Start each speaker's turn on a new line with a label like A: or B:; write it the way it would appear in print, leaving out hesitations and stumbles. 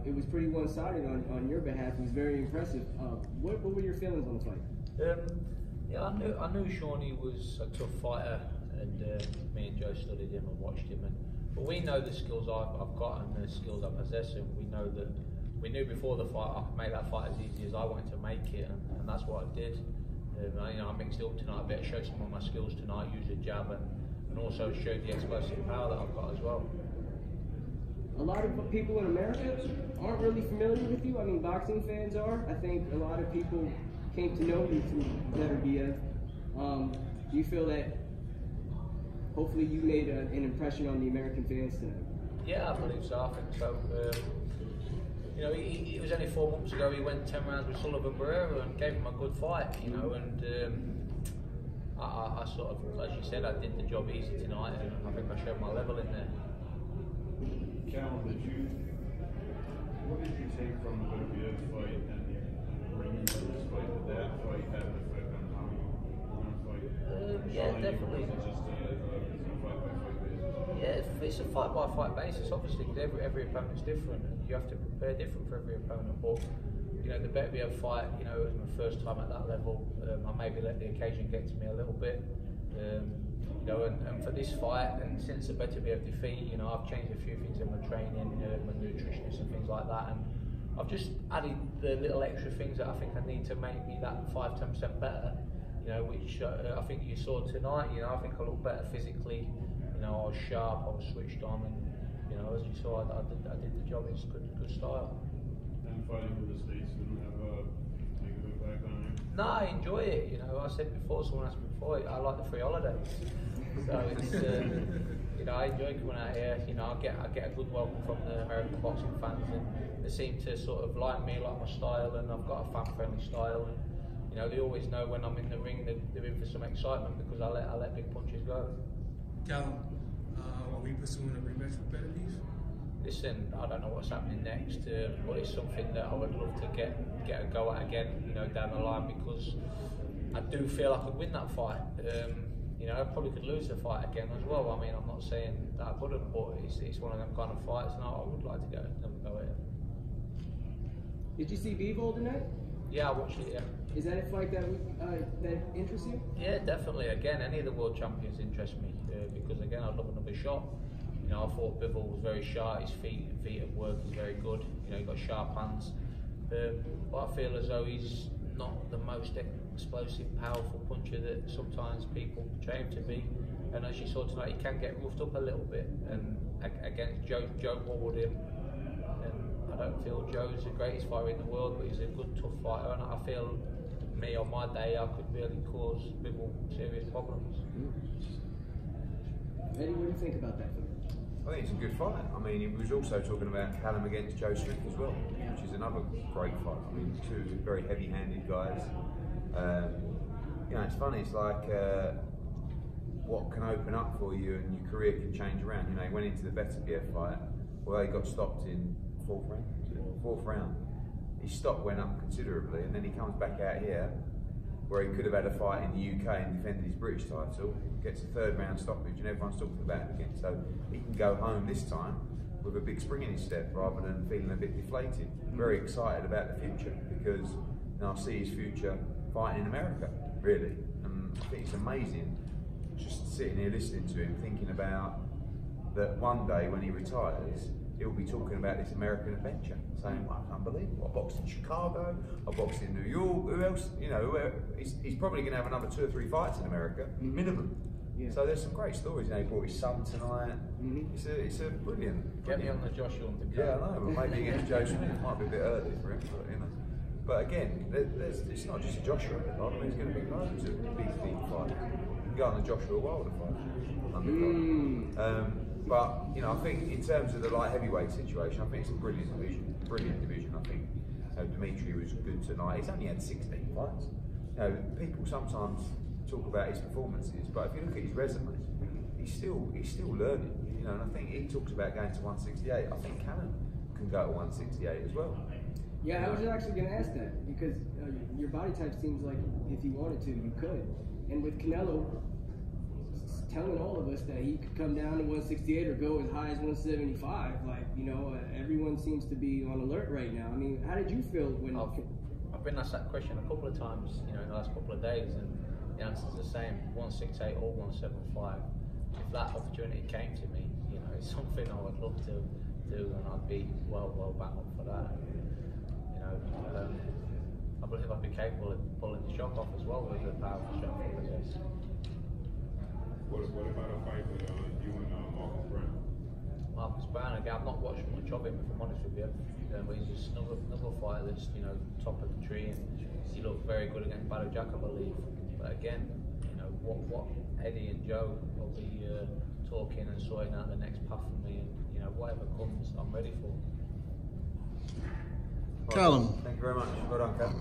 A: it was pretty one-sided on your behalf. It was very impressive. What were your feelings on the fight?
B: Yeah, I knew Shawnee was a tough fighter, and me and Joe studied him and watched him. But we know the skills I've got and the skills I possess, and we knew before the fight I could make that fight as easy as I wanted to make it, and that's what I did. I mixed it up tonight a bit, showed some of my skills tonight, used a jab, and also showed the explosive power that I've got as well.
A: A lot of people in America aren't really familiar with you. I mean, boxing fans are. I think a lot of people came to know you through Beterbiev. Do you feel that hopefully you made an impression on the American fans tonight?
B: Yeah, I believe so. I think so. It was only 4 months ago he went 10 rounds with Sullivan Barrera and gave him a good fight, and I sort of, as you said, I did the job easy tonight, and I think I showed my level in there.
C: Callum, what did you take from the Beterbiev fight and bring into this fight? Did that fight have an effect on how you were going to fight?
B: Yeah, definitely.
C: Is it just a fight-by-fight basis?
B: Yeah, it's a fight-by-fight basis, obviously, because every opponent's different, and you have to prepare different for every opponent. But the Beterbiev fight, it was my first time at that level. I maybe let the occasion get to me a little bit. And for this fight, and since the Beterbiev defeat, I've changed a few things in my training, my nutritionist and things like that, and I've just added the little extra things that I think I need to make me that 5–10% better. Which I think you saw tonight. I think I look better physically. I was sharp, I was switched on, and as you saw, I did the job. It's good style.
C: And fighting with the States didn't have a negative impact on you?
B: No, I enjoy it. I said before, someone asked me before, I like the free holidays. So it's, I enjoy coming out here. I get a good welcome from the American boxing fans, and they seem to sort of like me, like my style, and I've got a fan-friendly style. And they always know when I'm in the ring, they're in for some excitement because I let big punches go.
D: Callum, are we pursuing a rematch with Beterbiev?
B: Listen, I don't know what's happening next, but it's something that I would love to get a go at again, down the line, because I do feel I could win that fight. I probably could lose the fight again as well. I mean, I'm not saying that I couldn't, but it's one of them kind of fights, and I would like to go at it.
A: Did you see Bivol tonight?
B: Yeah, I watched it. Yeah.
A: Is that a fight that interests you?
B: Yeah, definitely. Again, any of the world champions interest me because again, I'd love another shot. I thought Bivol was very sharp. His feet at work is very good. He's got sharp hands. But I feel as though he's not the most explosive, powerful puncher that sometimes people portray him to be. And as you saw tonight, he can get roughed up a little bit. And against Joe walled him. And I don't feel Joe's the greatest fighter in the world, but he's a good, tough fighter. And I feel me on my day, I could really cause Bivol serious problems.
A: Eddie, what do you think about that fight?
E: I think it's a good fight. I mean, he was also talking about Callum against Joe Smith as well, which is another great fight. I mean, two very heavy-handed guys. It's funny. It's like what can open up for you, and your career can change around. He went into the Beterbiev fight. Well, he got stopped in fourth round. His stock went up considerably, and then he comes back out here, where he could have had a fight in the UK and defended his British title, gets a 3rd round stoppage, and everyone's talking about him again. So he can go home this time with a big spring in his step rather than feeling a bit deflated. Very excited about the future, because I see his future fighting in America, really. And I think it's amazing just sitting here listening to him, thinking about that one day when he retires, he'll be talking about this American adventure, saying, wow, unbelievable. I boxed in Chicago, I boxed in New York, who else? He's probably going to have another 2 or 3 fights in America, minimum. Yeah. So there's some great stories. He brought his son tonight. It's a brilliant.
B: Get me on the Joshua.
E: Yeah, I know, but maybe against Joe Smith, it might be a bit early for him, but But again, it's not just a Joshua. I mean, there's going to be loads of big fights. You can go on the Joshua Wilder fight. But I think in terms of the light heavyweight situation, I think it's a brilliant division. I think Dimitri was good tonight. He's only had 16 fights. People sometimes talk about his performances, but if you look at his resume, he's still learning. And I think he talks about going to 168. I think Callum can go to 168 as well.
A: Yeah, I was actually going to ask that, because your body type seems like if you wanted to, you could. And with Canelo telling all of us that he could come down to 168 or go as high as 175. Like, you know, everyone seems to be on alert right now. I mean, how did you feel when?
B: I've been asked that question a couple of times, you know, in the last couple of days, and the answer's the same: 168 or 175. If that opportunity came to me, you know, it's something I would love to do, and I'd be well back up for that. You know, I believe I'd be capable of pulling the shock off as well with the powerful strength I possess.
C: What about a fight with you and Marcus Brown?
B: Marcus Brown, again, I've not watched much of him, if I'm honest with you. But he's just another fighter that's, you know, top of the tree, and he looked very good against Battle Jack, I believe. But again, you know, what Eddie and Joe will be talking and sorting out the next path for me, and you know, whatever comes, I'm ready for.
F: Callum.
E: Thank you very much. Well done, Callum.